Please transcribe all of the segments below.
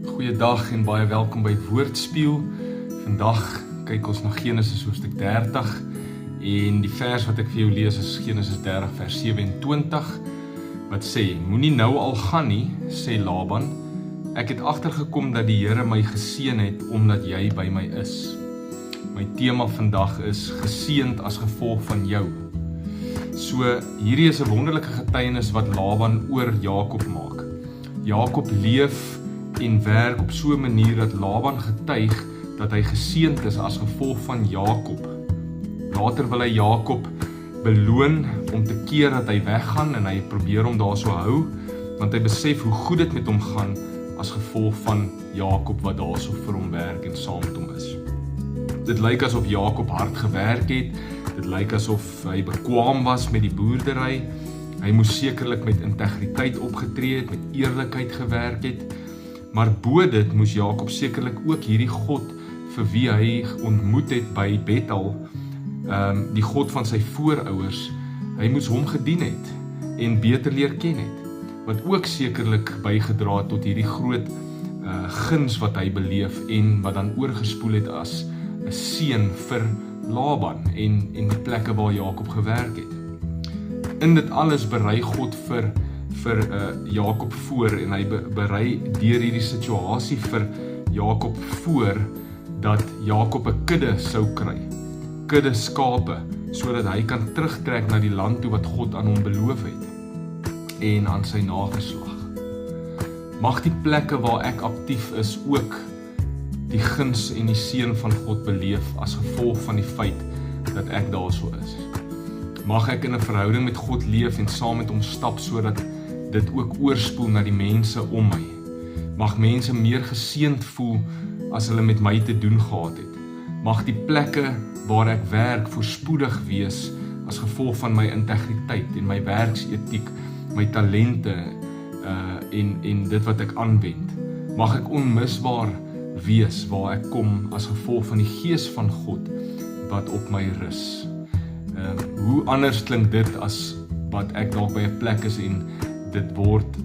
Goeiedag en baie welkom by Woordspieël. Vandag kyk ons na Genesis hoofstuk 30 en die vers wat ek vir jou lees is Genesis 30 vers 27 wat sê: Moenie nou al gaan nie, sê Laban. Ek het agtergekom dat die Here my geseën het omdat jy by my is. My tema vandag is geseënd as gevolg van jou. So hierdie is 'n wonderlike getuienis wat Laban oor Jakob maak. Jakob leef en werk op so 'n manier dat Laban getuig dat hy geseënd is as gevolg van Jakob. Later wil hy Jakob beloon om te keer dat hy weggaan en hy probeer hom daarso hou, want hy besef hoe goed dit met hom gaan as gevolg van Jakob wat daarso vir hom werk en saam met hom is. Dit lyk asof Jakob hard gewerk het, dit lyk asof hy bekwaam was met die boerdery, hy moes sekerlik met integriteit opgetree het, met eerlikheid gewerk het, maar bo dit moes Jakob sekerlik ook hierdie God vir wie hy ontmoet het by Bethel, die God van sy voorouers, hy moes hom gedien het en beter leer ken het, wat ook sekerlik bygedra het tot hierdie groot guns wat hy beleef en wat dan oorgespoel het as 'n seën vir Laban en die plekke waar Jakob gewerk het. In dit alles berei God vir Jakob voor en hy berei deur hierdie situasie vir Jakob voor dat Jakob 'n kudde sou kry, kudde skape, sodat hy kan terugtrek na die land toe wat God aan hom beloof het en aan sy nageslag. Mag die plekke waar ek aktief is ook die guns en die seën van God beleef as gevolg van die feit dat ek daarso is. Mag ek in 'n verhouding met God leef en saam met hom stap sodat dit ook oorspoel na die mense om my. Mag mense meer geseënd voel as hulle met my te doen gehad het. Mag die plekke waar ek werk voorspoedig wees as gevolg van my integriteit en my werksetiek, my talente en dit wat ek aanwend. Mag ek onmisbaar wees waar ek kom as gevolg van die gees van God wat op my rus. Hoe anders klink dit as wat ek dalk by 'n plek is en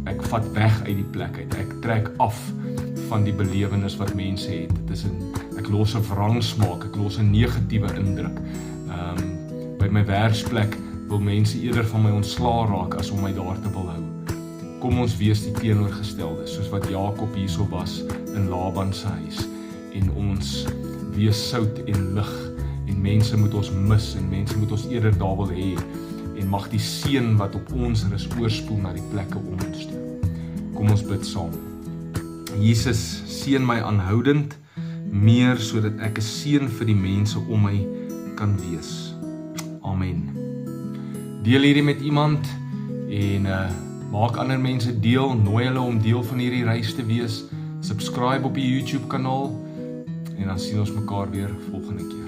ek vat weg uit die plek uit. Ek trek af van die belewenis wat mense het. Ek los 'n wrangsmaak, ek los 'n negatiewe indruk. By my werksplek wil mense eerder van my ontslaa raak as om my daar te wil hou. Kom ons wees die teenoorgestelde, soos wat Jakob hierso was in Laban se huis. En ons wees sout en lig. En mense moet ons mis en mense moet ons eerder daar wil hê. En mag die seën wat op ons is oorspoel na die plekke om ons toe. Kom ons bid saam. Jesus, seën my aanhoudend meer sodat ek 'n seën vir die mense om my kan wees. Amen. Deel hierdie met iemand en maak ander mense deel, nooi hulle om deel van hierdie reis te wees. Subscribe op die YouTube kanaal en dan sien ons mekaar weer volgende keer.